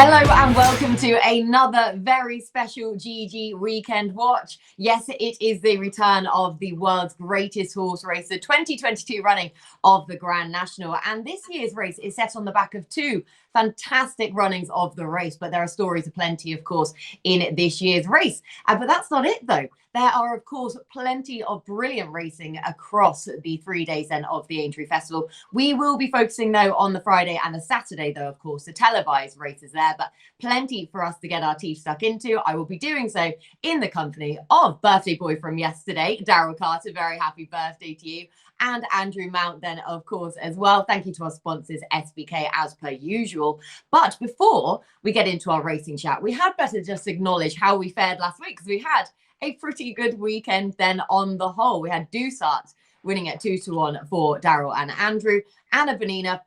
Hello and welcome to another very special GG weekend watch. Yes, it is the return of the world's greatest horse race, the 2022 running of the Grand National. And this year's race is set on the back of two fantastic runnings of the race, but there are stories aplenty, of course, in this year's race. But that's not it, though. There are, of course, plenty of brilliant racing across the 3 days then of the Aintree Festival. We will be focusing, though, on the Friday and the Saturday, though, of course, the televised races there, but plenty for us to get our teeth stuck into. I will be doing so in the company of birthday boy from yesterday, Daryl Carter. Very happy birthday to you. And Andrew Mount then, of course, as well. Thank you to our sponsors, SBK, as per usual. But before we get into our racing chat, we had better just acknowledge how we fared last week, because we had a pretty good weekend then on the whole. We had Dusart winning at 2-1 for Daryl and Andrew. Anna Vanina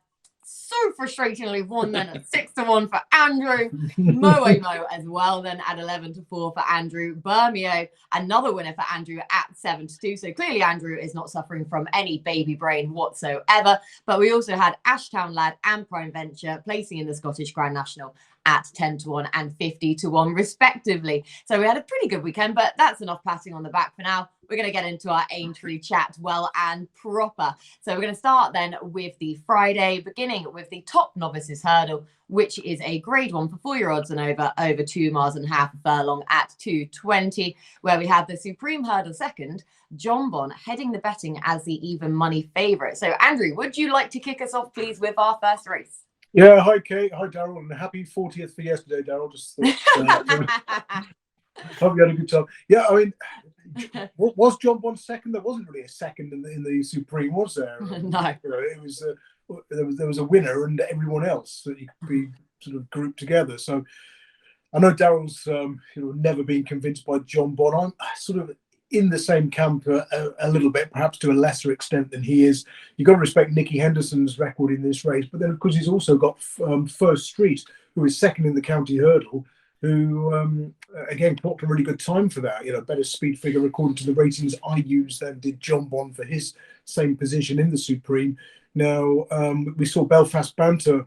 so frustratingly won then at 6-1 for Andrew. Mo as well then at 11-4 for Andrew. Bermeo, another winner for Andrew at 7-2. So clearly Andrew is not suffering from any baby brain whatsoever. But we also had Ashtown Lad and Prime Venture placing in the Scottish Grand National at 10-1 and 50-1 respectively. So we had a pretty good weekend, but that's enough patting on the back for now. We're going to get into our Aintree chat well and proper. So we're going to start then with the Friday, beginning with the top novices hurdle, which is a grade 1 for 4-year-olds and over 2.5 miles furlong at 2:20, where we have the Supreme Hurdle second, John Bon, heading the betting as the even money favourite. So Andrew, would you like to kick us off, please, with our first race? Yeah, hi Kate, hi Daryl, and happy 40th for yesterday, Daryl. Just hope you had a good time. Yeah, I mean, was John Bon second? There wasn't really a second in the Supreme, was there? No, you know, it was there was a winner and everyone else that you could be sort of grouped together. So I know Daryl's never been convinced by John Bon. I'm sort of in the same camp a little bit, perhaps to a lesser extent than he is. You've got to respect Nicky Henderson's record in this race, but then of course he's also got First Street, who is second in the county hurdle, who again clocked a really good time for that. Better speed figure according to the ratings I used than did John Bon for his same position in the Supreme. Now we saw Belfast Banter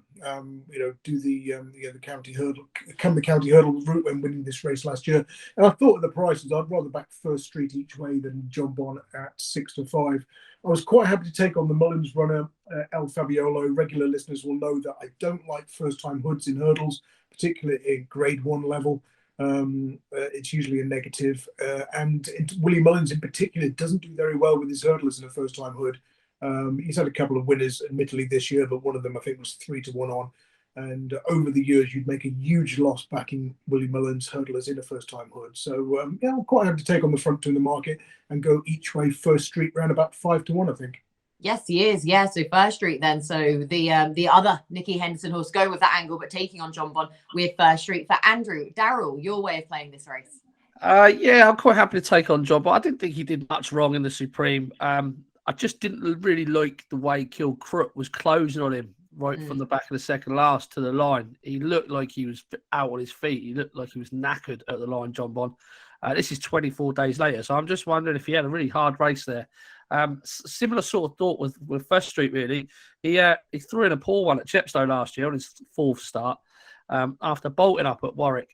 do the county hurdle, come the county hurdle route when winning this race last year. And I thought at the prices, I'd rather back First Street each way than John Bon at 6-5. I was quite happy to take on the Mullins runner, El Fabiolo. Regular listeners will know that I don't like first-time hoods in hurdles, particularly in grade 1 level. It's usually a negative. And Willie Mullins in particular doesn't do very well with his hurdlers in a first-time hood. He's had a couple of winners, admittedly, this year, but one of them I think was 3-1 on. And over the years, you'd make a huge loss backing Willie Mullins hurdlers in a first-time hood. So I'm quite happy to take on the front two in the market and go each way. First Street round about 5-1, I think. Yes, he is. Yeah, so First Street then. So the other Nicky Henderson horse going with that angle, but taking on John Bon with First Street for Andrew. Daryl, your way of playing this race? Yeah, I'm quite happy to take on John, but I didn't think he did much wrong in the Supreme. I just didn't really like the way Kilcrook was closing on him right from the back of the second last to the line. He looked like he was out on his feet. He looked like he was knackered at the line, John Bon. This is 24 days later, so I'm just wondering if he had a really hard race there. Similar sort of thought with First Street, really. He threw in a poor one at Chepstow last year on his fourth start after bolting up at Warwick.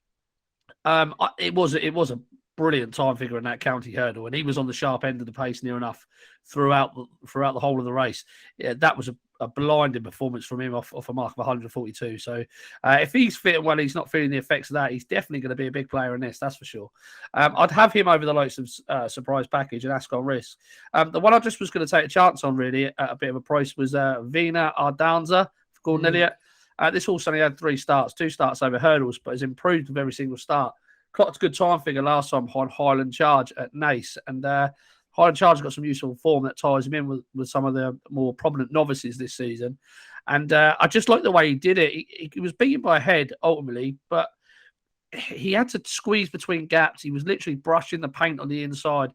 It was a brilliant time figure in that county hurdle, and he was on the sharp end of the pace near enough throughout the whole of the race. Yeah, that was a blinding performance from him off a mark of 142. So if he's fit and well, he's not feeling the effects of that, he's definitely going to be a big player in this, that's for sure. I'd have him over the likes of Surprise Package and Ascot Risk. The one I just was going to take a chance on really at a bit of a price was Vina Ardanza for Gordon Elliott. This horse only had 3 starts, 2 starts over hurdles, but has improved with every single start. Clocked a good time figure last time on Highland Charge at Nace, and Highland Charge has got some useful form that ties him in with some of the more prominent novices this season. And I just like the way he did it. He was beaten by a head ultimately, but he had to squeeze between gaps. He was literally brushing the paint on the inside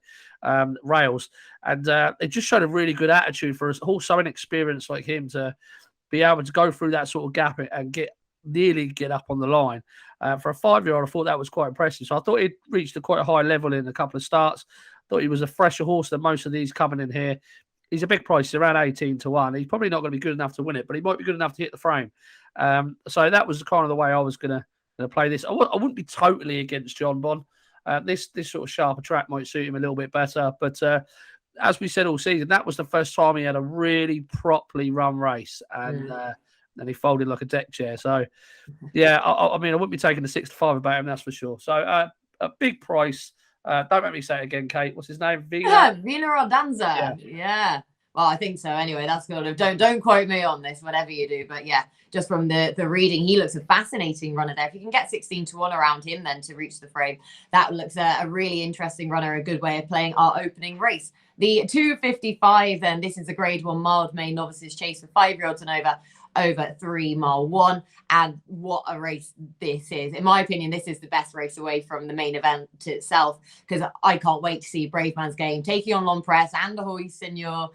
rails, and it just showed a really good attitude for a horse so inexperienced like him to be able to go through that sort of gap and nearly get up on the line. For a 5-year-old, I thought that was quite impressive. So I thought he'd reached quite a high level in a couple of starts. Thought he was a fresher horse than most of these coming in here. He's a big price, around 18-1. He's probably not going to be good enough to win it, but he might be good enough to hit the frame. So that was kind of the way I was going to play this. I wouldn't be totally against John Bon. This sort of sharper track might suit him a little bit better. But as we said all season, that was the first time he had a really properly run race. And then he folded like a deck chair. So, yeah, I mean, I wouldn't be taking the 6-5 about him, that's for sure. So, a big price. Don't make me say it again, Kate. What's his name? Vina Ardanza. Yeah. Well, I think so. Anyway, that's good. Don't quote me on this, whatever you do. But yeah, just from the reading, he looks a fascinating runner there. If you can get 16-1 around him then to reach the frame, that looks a really interesting runner, a good way of playing our opening race. The 255, then, this is a grade 1 mild main novices chase for 5-year-olds and over 3 mile 1. And what a race this is. In my opinion, this is the best race away from the main event itself, because I can't wait to see Brave Man's Game taking on Long Presse and Ahoy, Senor.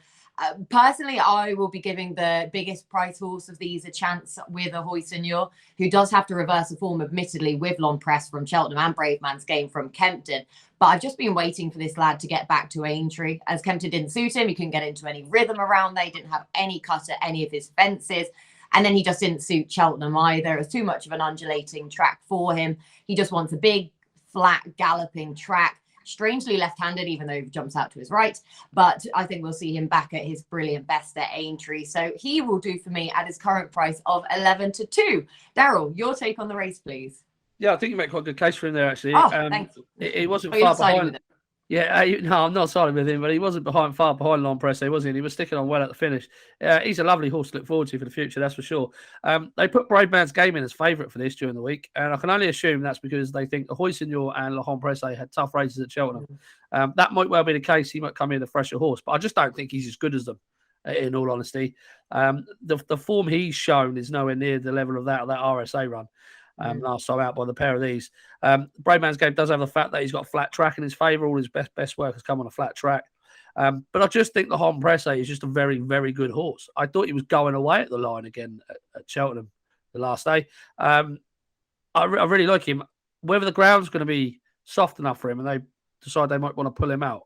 Personally, I will be giving the biggest price horse of these a chance with Ahoy, Senor, who does have to reverse a form, admittedly, with Long Presse from Cheltenham and Brave Man's Game from Kempton. But I've just been waiting for this lad to get back to Aintree, as Kempton didn't suit him. He couldn't get into any rhythm around there. He didn't have any cut at any of his fences. And then he just didn't suit Cheltenham either. It was too much of an undulating track for him. He just wants a big, flat, galloping track. Strangely left-handed, even though he jumps out to his right. But I think we'll see him back at his brilliant best at Aintree. So he will do for me at his current price of 11-2. Daryl, your take on the race, please. Yeah, I think you make quite a good case for him there, actually. Oh, thanks. He wasn't far behind. Yeah, no, I'm not siding with him, but he wasn't far behind Long Presse, was he? And he was sticking on well at the finish. He's a lovely horse to look forward to for the future, that's for sure. They put Brave Man's Game in as favourite for this during the week, and I can only assume that's because they think Ahoy, Senor and Long Presse had tough races at Cheltenham. That might well be the case. He might come in a fresher horse, but I just don't think he's as good as them, in all honesty. The form he's shown is nowhere near the level of that RSA run. Last time out by the pair of these. Brave Man's Game does have the fact that he's got a flat track in his favour. All his best work has come on a flat track. But I just think the Long Presse is just a very, very good horse. I thought he was going away at the line again at Cheltenham the last day. I really like him. Whether the ground's going to be soft enough for him and they decide they might want to pull him out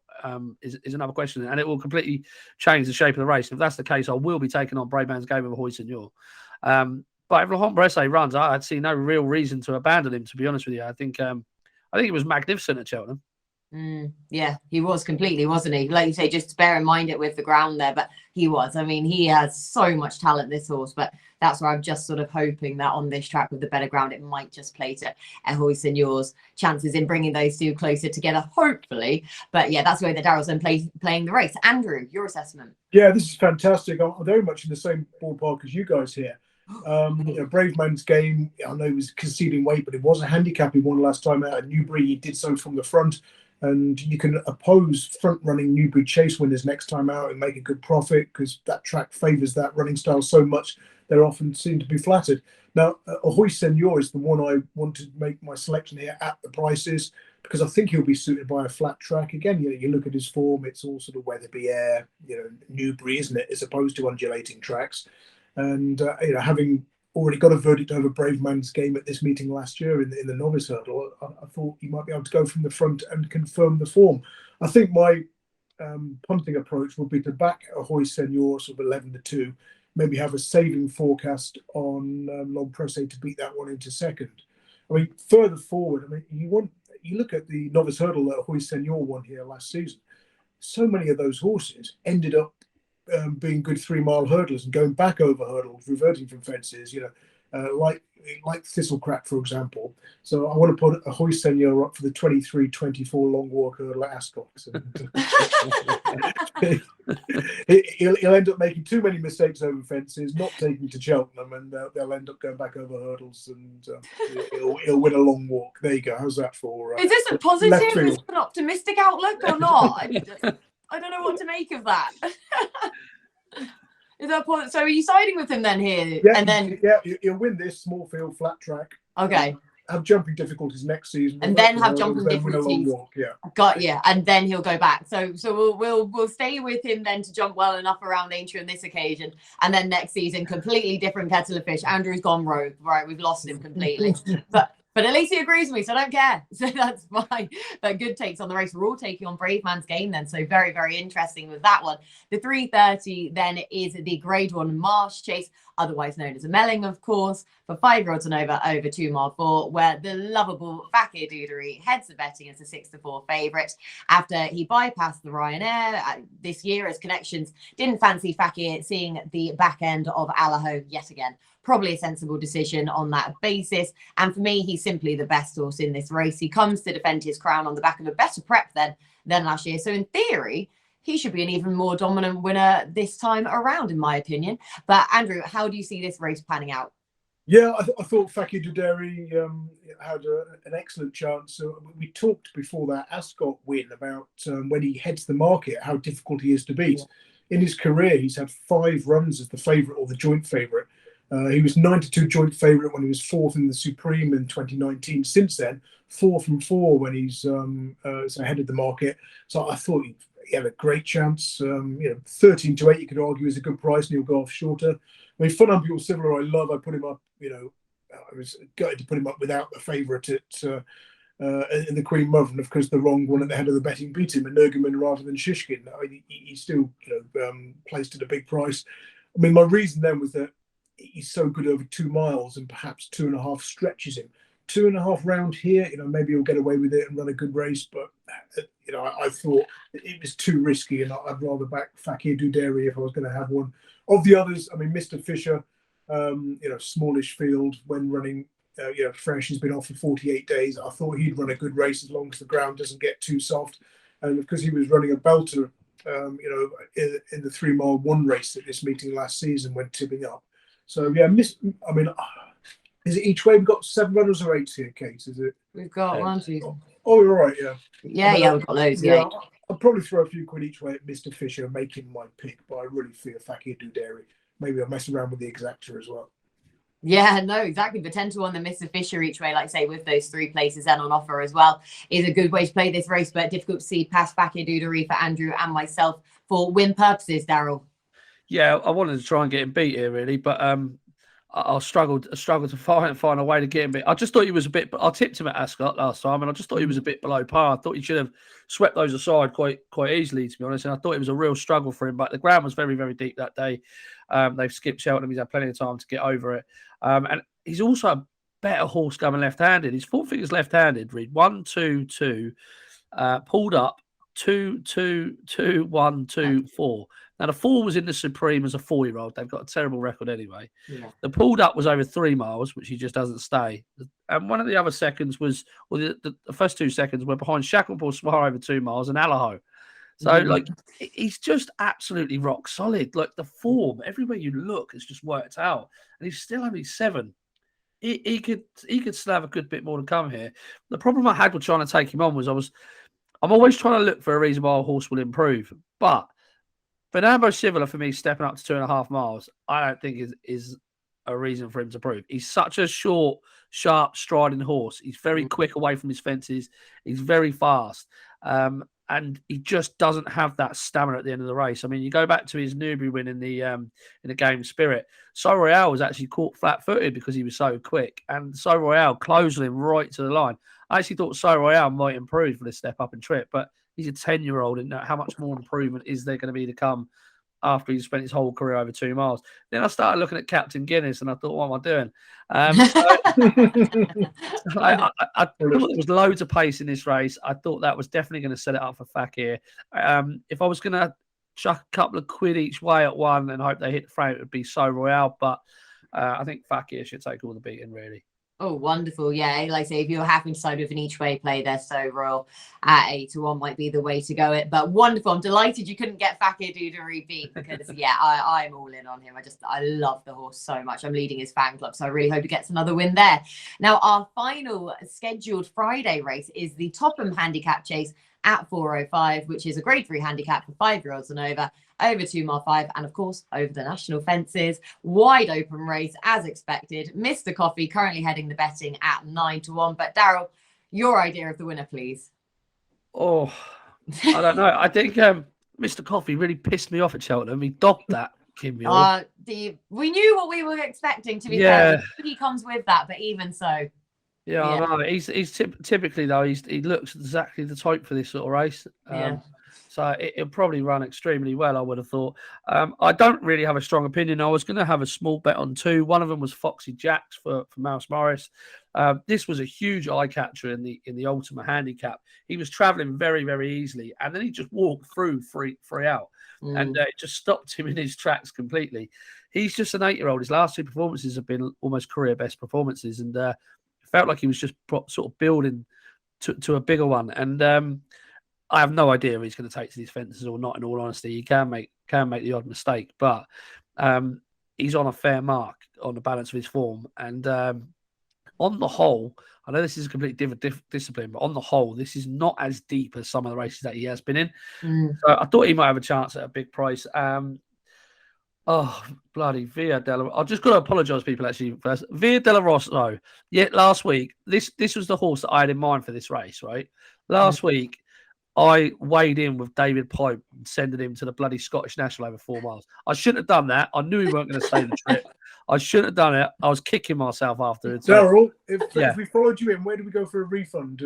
is another question. And it will completely change the shape of the race. If that's the case, I will be taking on Brave Man's Game with Ahoy, Senor. But if Long Presse runs, I'd see no real reason to abandon him, to be honest with you. I think he was magnificent at Cheltenham. Yeah, he was completely, wasn't he? Like you say, just bear in mind it with the ground there, but he was. I mean, he has so much talent, this horse, but that's where I'm just sort of hoping that on this track with the better ground, it might just play to Ahoy Senor's chances in bringing those two closer together, hopefully. But yeah, that's the way that Daryl's been playing the race. Andrew, your assessment? Yeah, this is fantastic. I'm very much in the same ballpark as you guys here. Brave Man's Game, I know he was conceding weight, but it was a handicap he won last time out at Newbury. He did so from the front, and you can oppose front-running Newbury Chase winners next time out and make a good profit because that track favours that running style so much they often seem to be flattered. Now, Ahoy Senor is the one I want to make my selection here at the prices because I think he'll be suited by a flat track. Again, you look at his form, it's all sort of Weatherby Air, Newbury, isn't it, as opposed to undulating tracks. And having already got a verdict over Brave Man's Game at this meeting last year in the novice hurdle, I thought he might be able to go from the front and confirm the form. I think my punting approach would be to back Ahoy Senor sort of 11-2, maybe have a saving forecast on Long Presse to beat that one into second. I mean, further forward, you look at the novice hurdle that Ahoy Senor won here last season. So many of those horses ended up being good 3 mile hurdlers and going back over hurdles, reverting from fences, like Thistlecrack, for example. So I want to put Ahoy Senor up for the 23-24 long walk hurdle at Ascot. He'll end up making too many mistakes over fences, not taking to Cheltenham, and they'll end up going back over hurdles, and he'll win a long walk. There you go. How's that for? Is this a positive? Is this an optimistic outlook or not? I don't know what to make of that. Is that point? So are you siding with him then here? Yeah, and then he'll win this small field flat track. Okay. Have jumping difficulties next season, and then have jumping difficulties. Got and then he'll go back. So we'll stay with him then to jump well enough around Aintree on this occasion, and then next season completely different kettle of fish. Andrew's gone rogue, right? We've lost him completely. But But at least he agrees with me, so I don't care. So that's fine. But good takes on the race. We're all taking on Brave Man's Game then. So very, very interesting with that one. The 3:30 then is the Grade 1 Marsh Chase, otherwise known as a Melling, of course, for 5-year-olds and over 2 mile 4, where the lovable Fakir Doodery heads the betting as a 6-4 favourite after he bypassed the Ryanair this year as connections didn't fancy Fakir seeing the back end of Ahoy yet again. Probably a sensible decision on that basis. And for me, he's simply the best horse in this race. He comes to defend his crown on the back of a better prep than last year. So in theory, he should be an even more dominant winner this time around, in my opinion. But Andrew, how do you see this race panning out? Yeah, I thought Fakir Doodery had an excellent chance. We talked before that Ascot win about when he heads the market, how difficult he is to beat. Yeah. In his career, he's had 5 runs as the favourite or the joint favourite. He was 9-2 joint favourite when he was 4th in the Supreme in 2019. Since then, 4 from 4 when he's headed the market. So I thought he had a great chance. 13-8, you could argue, is a good price, and he'll go off shorter. I mean, Fun Unbeatable Silver, I love. I put him up. I was gutted to put him up without the favourite in the Queen Mother, and of course the wrong one at the head of the betting beat him, and Nurgaman rather than Shishkin. I mean, he still placed at a big price. I mean, my reason then was that he's so good over 2 miles, and perhaps 2.5 stretches him. 2.5 round here, maybe he'll get away with it and run a good race. But I thought it was too risky, and I'd rather back Fakir Doodery if I was going to have one. Of the others, I mean, Mr. Fisher, smallish field when running. Fresh, has been off for 48 days. I thought he'd run a good race as long as the ground doesn't get too soft, and because he was running a belter, in the 3 mile 1 race at this meeting last season when tipping up. So yeah, is it each way? We've got 7 runners or 8 here, Kate? Is it? We've got 1, 2. Oh, you're right. Yeah. Yeah, we've got loads. Yeah. I'll probably throw a few quid each way at Mr. Fisher, making my pick, but I really fear Fakir Doodery. Maybe I'll mess around with the exacta as well. Yeah, no, exactly. But 10-1 the Mr. Fisher each way, like I say, with those 3 places then on offer as well, is a good way to play this race, but difficult to see past Fakir Doodery for Andrew and myself for win purposes, Daryl. Yeah, I wanted to try and get him beat here, really, but I struggled to find a way to get him beat. I just thought he was a bit. I tipped him at Ascot last time, and I just thought he was a bit below par. I thought he should have swept those aside quite easily, to be honest. And I thought it was a real struggle for him. But the ground was very, very deep that day. They've skipped Cheltenham. He's had plenty of time to get over it, and he's also a better horse coming left-handed. His 4 figures left-handed. Read 1, 2, 2, pulled up 2, 2, 2, 1, 2, 4. Now, the 4 was in the Supreme as a 4-year-old. They've got a terrible record anyway. Yeah. The pulled up was over 3 miles, which he just doesn't stay. And one of the other seconds was, the first 2 seconds were behind Shacklepool Swar over 2 miles and Ahoy. So, he's just absolutely rock solid. Like, the form, everywhere you look, it's just worked out. And he's still only 7. He could still have a good bit more to come here. The problem I had with trying to take him on was I'm always trying to look for a reason why a horse will improve. But Fernando Silva, for me, stepping up to 2.5 miles, I don't think is a reason for him to prove. He's such a short, sharp, striding horse. He's very quick away from his fences. He's very fast. And he just doesn't have that stamina at the end of the race. I mean, you go back to his Newbury win in the Game Spirit. So Royale was actually caught flat-footed because he was so quick. And So Royale closed him right to the line. I actually thought So Royale might improve for this step up and trip, but he's a 10-year-old, and how much more improvement is there going to be to come after he's spent his whole career over 2 miles? Then I started looking at Captain Guinness, and I thought, what am I doing? I thought there was loads of pace in this race. I thought that was definitely going to set it up for Fakir. If I was going to chuck a couple of quid each way at one and hope they hit the frame, it would be So Royale. But I think Fakir should take all the beating, really. Oh, wonderful. Yeah, like I say, if you're happy to side with an each way play there, So Royal at 8-1 might be the way to go it. But wonderful. I'm delighted you couldn't get Fakir Doodery beat because, yeah, I'm all in on him. I love the horse so much. I'm leading his fan club, so I really hope he gets another win there. Now, our final scheduled Friday race is the Topham Handicap Chase at 4:05, which is a grade 3 handicap for 5-year-olds and over 2 mile 5, and of course over the national fences. Wide open race as expected. Mr. Coffee currently heading the betting at 9-1. But Daryl, your idea of the winner, please. Oh, I don't know. I think Mr. Coffee really pissed me off at Cheltenham. He dogged that Kim we knew what we were expecting, to be fair. He comes with that, but even so. Yeah, I know. He's typically though he looks exactly the type for this sort of race. So it'll probably run extremely well, I would have thought. I don't really have a strong opinion. I was going to have a small bet on two. One of them was Foxy Jacks for Mouse Morris. This was a huge eye catcher in the Ultimate Handicap. He was travelling very, very easily, and then he just walked through free out, and it just stopped him in his tracks completely. He's just an 8-year-old. His last two performances have been almost career best performances, and felt like he was just sort of building to a bigger one. And I have no idea if he's going to take to these fences or not. In all honesty, he can make the odd mistake, but he's on a fair mark on the balance of his form. And on the whole, I know this is a completely different discipline, but on the whole, this is not as deep as some of the races that he has been in. So I thought he might have a chance at a big price. Oh, bloody Via Della... I've just got to apologise, people, actually, first. Via Della Rosso, last week, this was the horse that I had in mind for this race, right? Last week, I weighed in with David Pope and sending him to the bloody Scottish National over 4 miles. I shouldn't have done that. I knew he weren't going to stay the trip. I shouldn't have done it. I was kicking myself after it. Daryl, if we followed you in, where do we go for a refund?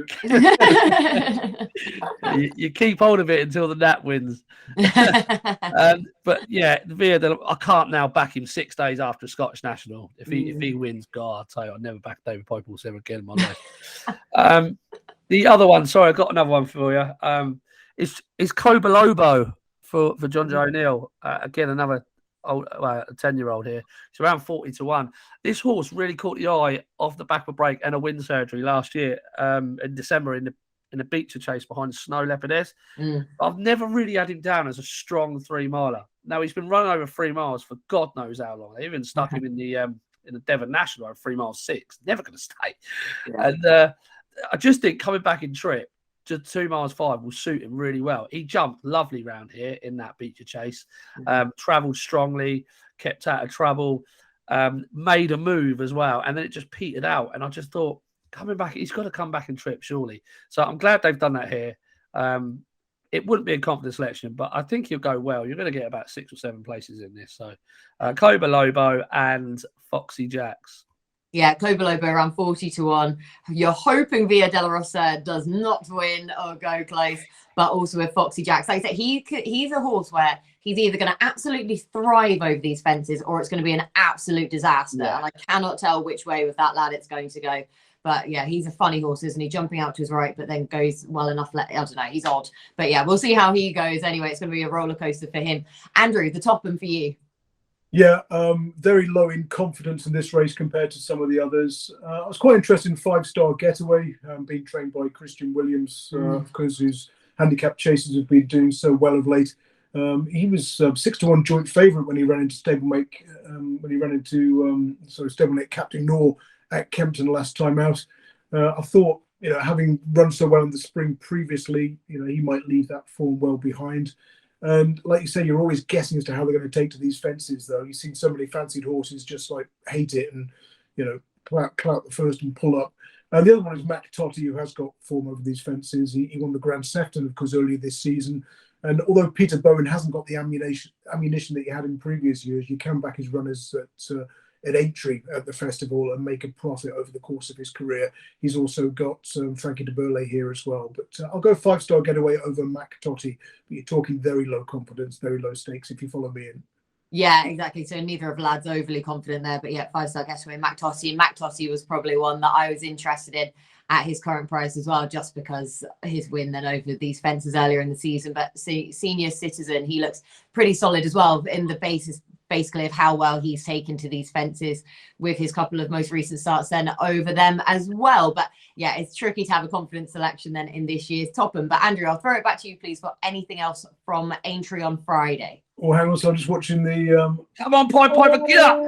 you keep hold of it until the Nat wins. But yeah, I can't now back him 6 days after a Scottish National. If he wins, God, I'll tell you, I'll never back David Pope ever again in my life. The other one, sorry, I got another one for you. Is Cobolobo for John Joe O'Neill. Again, another old 10-year-old here. It's around 40-1. This horse really caught the eye off the back of a break and a wind surgery last year in December in the Beecher chase behind Snow Leopardess. I've never really had him down as a strong 3-miler. Now he's been running over 3 miles for God knows how long. They even stuck him in the Devon National at 3 miles 6. Never going to stay. Yeah. And I just think coming back in trip to 2 miles 5 will suit him really well. He jumped lovely round here in that Beecher chase, travelled strongly, kept out of trouble, made a move as well, and then it just petered out. And I just thought, coming back, he's got to come back in trip, surely. So I'm glad they've done that here. It wouldn't be a confident selection, but I think he'll go well. You're going to get about 6 or 7 places in this. So Cobolobo and Foxy Jacks. Yeah, Cobolobo around 40-1. You're hoping Via Della Rosa does not win or go close, but also with Foxy Jacks. Like I said, he's a horse where he's either going to absolutely thrive over these fences or it's going to be an absolute disaster. Yeah. And I cannot tell which way with that lad it's going to go. But yeah, he's a funny horse, isn't he? Jumping out to his right, but then goes well enough. I don't know. He's odd. But yeah, we'll see how he goes. Anyway, it's going to be a roller coaster for him. Andrew, the top one for you. Yeah, very low in confidence in this race compared to some of the others. I was quite interested in 5-star Getaway, being trained by Christian Williams, because his handicap chasers have been doing so well of late. He was 6-1 joint favourite when he ran into stablemate Captain Nor at Kempton last time out. I thought, having run so well in the spring previously, he might leave that form well behind. And like you say, you're always guessing as to how they're going to take to these fences, though. You've seen so many fancied horses just like hate it and, clout the first and pull up. The other one is Mac Tottie, who has got form over these fences. He won the Grand Sefton, of course, earlier this season. And although Peter Bowen hasn't got the ammunition that he had in previous years, you can back his runners at Aintree at the festival and make a profit over the course of his career. He's also got Frankie de Burle here as well. But I'll go 5-star Getaway over Mac Tottie. But you're talking very low confidence, very low stakes if you follow me in. Yeah, exactly. So neither of lads overly confident there. But yeah, 5-star Getaway, Mac Tottie. Mac Tottie was probably one that I was interested in at his current price as well, just because his win then over these fences earlier in the season. But Senior Citizen, he looks pretty solid as well in the basis basically of how well he's taken to these fences with his couple of most recent starts then over them as well. But yeah, it's tricky to have a confident selection then in this year's Topham. But Andrew, I'll throw it back to you, please, for anything else from Aintree on Friday. Oh, hang on, so I'm just watching the... Come on, Piper, get up!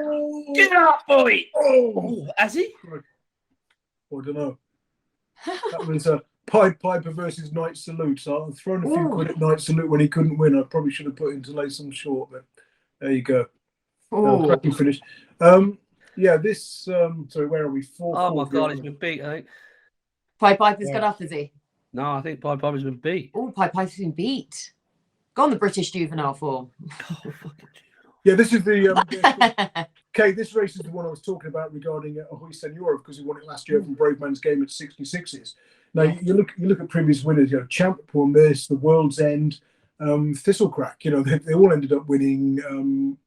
Get up, boy! Oh, has he? I don't know. That was Piper versus Night Salute. So I've thrown a few quid at Night Salute when he couldn't win. I probably should have put him to lay some short, but there you go. Cracking finish. Yeah, this... sorry, where are we? 4. Oh, my God, he's been beat, I think. Piper's got up, is he? No, I think Piper's been beat. Oh, Piper's been beat. Go on the British juvenile form. Yeah, this is the Okay, this race is the one I was talking about regarding Ahoy Senor, because he won it last year from Brave Man's Game at 66s. Now you look at previous winners, Champ won this, the World's End, Thistlecrack. They all ended up winning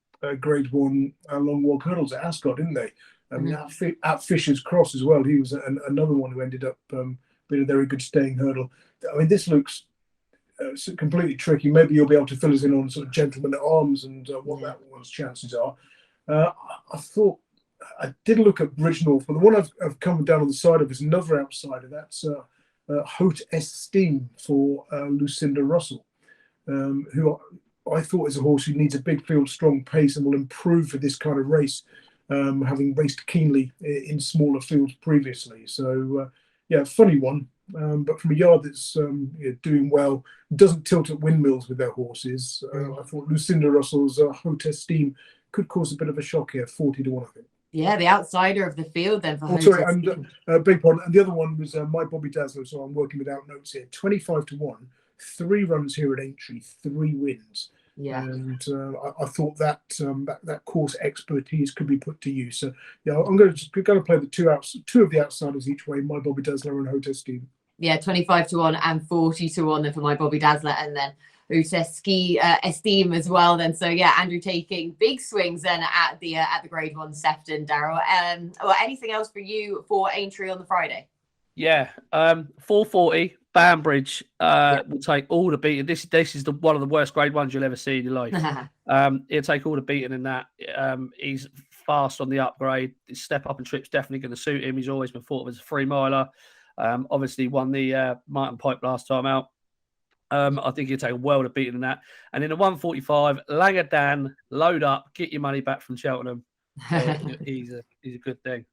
Grade 1 long walk hurdles at Ascot, didn't they? At Fisher's Cross as well. He was another one who ended up being a very good staying hurdle. I mean, this looks completely tricky. Maybe you'll be able to fill us in on sort of Gentleman at Arms and what that one's chances are. I thought I did look at Bridgenorth, but the one I've come down on the side of is another outsider. That's Haute Estime for Lucinda Russell, who I thought is a horse who needs a big field, strong pace, and will improve for this kind of race, having raced keenly in smaller fields previously. So, funny one. But from a yard that's doing well, doesn't tilt at windmills with their horses. I thought Lucinda Russell's Haute Estime could cause a bit of a shock here, 40-1, I think. Yeah, the outsider of the field then for Haute sorry, Estime. and big pardon. And the other one was My Bobby Dazzler, so I'm working without notes here. 25-1, 3 runs here at Aintree, 3 wins. Yeah, and I thought that course expertise could be put to use. So I'm going to play the two of the outsiders each way: My Bobby Dazzler and Haute Estime. Yeah, 25-1 and 40-1 then for My Bobby Dazzler, and then Haute Estime as well. Then Andrew taking big swings then at the Grade 1 Sefton, Daryl. Or anything else for you for Aintree on the Friday? Yeah, 440 Banbridge will take all the beating. This is one of the worst Grade 1s you'll ever see in your life. He'll take all the beating in that. He's fast on the upgrade. His step up and trip's definitely going to suit him. He's always been thought of as a 3-miler. Obviously won the Martin Pipe last time out. I think he'll take a world of beating in that. And in the 145, Langadan, load up, get your money back from Cheltenham. He's a good thing.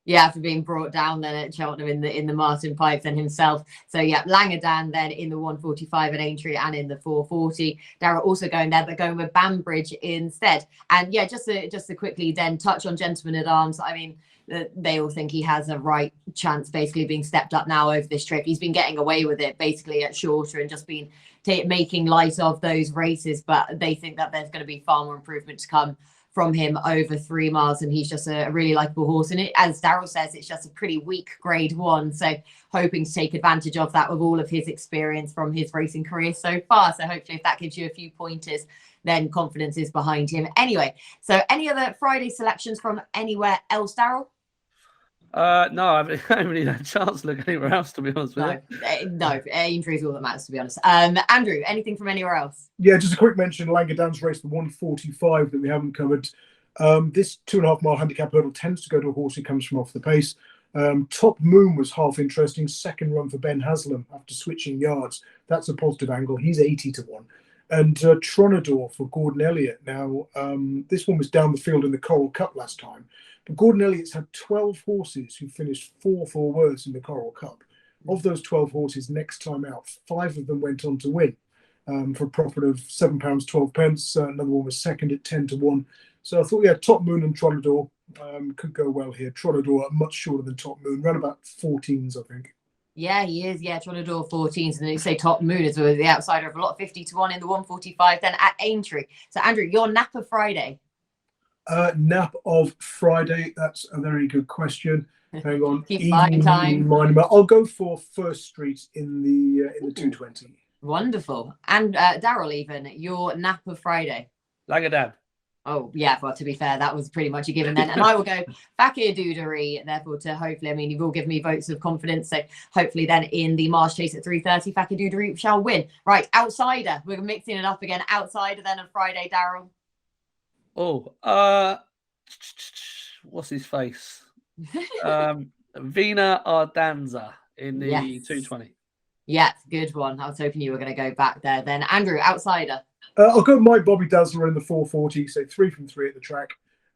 Yeah, after being brought down then at Cheltenham in the Martin Pipes and himself. So Langadan then in the 145 at Aintree and in the 440. Daryl also going there, but going with Banbridge instead. And just to quickly then touch on Gentleman at Arms. I mean, they all think he has a right chance basically being stepped up now over this trip. He's been getting away with it basically at shorter and just been making light of those races, but they think that there's going to be far more improvement to come from him over 3 miles, and he's just a really likable horse. And as Daryl says, it's just a pretty weak Grade 1, so hoping to take advantage of that with all of his experience from his racing career so far. So hopefully if that gives you a few pointers, then confidence is behind him. Anyway, so any other Friday selections from anywhere else, Daryl? No, I haven't really had a chance to look anywhere else, to be honest with you. No, Aintree is all that matters, to be honest. Andrew, anything from anywhere else? Yeah, just a quick mention, Langadan's race, the 145 that we haven't covered. This 2.5 mile handicap hurdle tends to go to a horse who comes from off the pace. Top Moon was half interesting. Second run for Ben Haslam after switching yards. That's a positive angle. He's 80-1. And Tronador for Gordon Elliott. Now, this one was down the field in the Coral Cup last time. But Gordon Elliott's had 12 horses who finished 4th or worse in the Coral Cup. Of those 12 horses, next time out, 5 of them went on to win for a profit of £7.12. Another one was second at 10-1. So I thought, Top Moon and Tronador could go well here. Tronador much shorter than Top Moon, around about 14s, I think. Yeah, he is. Yeah, Tronador 14s. And then you say Top Moon is the outsider of a lot, 50-1 in the 145, then at Aintree. So, Andrew, your nap of Friday. Nap of Friday. That's a very good question. Hang on. Keep buying time. I'll go for First Street in the 220. Wonderful. And Daryl, even your nap of Friday. Langadan. Oh, yeah, well, to be fair, that was pretty much a given then. And I will go Fakir Doodery, therefore, to hopefully, I mean, you've all given me votes of confidence. So hopefully then in the Marsh Chase at 3:30, Fakir Doodery shall win. Right, outsider. We're mixing it up again. Outsider then on Friday, Daryl. Oh, what's his face? Vina Ardanza in the 220. Yeah, good one. I was hoping you were going to go back there then. Andrew, outsider. I'll go My Bobby Dazzler in the 440, so 3 from 3 at the track,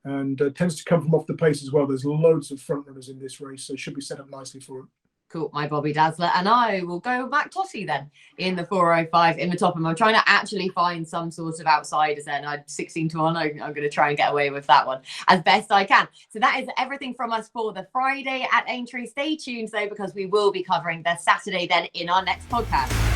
and tends to come from off the pace as well. There's loads of front runners in this race, so it should be set up nicely for him. Cool, My Bobby Dazzler. And I will go back Tottie then in the 405 in the top. And I'm trying to actually find some sort of outsiders then. 16-1. I'm going to try and get away with that one as best I can. So that is everything from us for the Friday at Aintree. Stay tuned though, because we will be covering the Saturday then in our next podcast.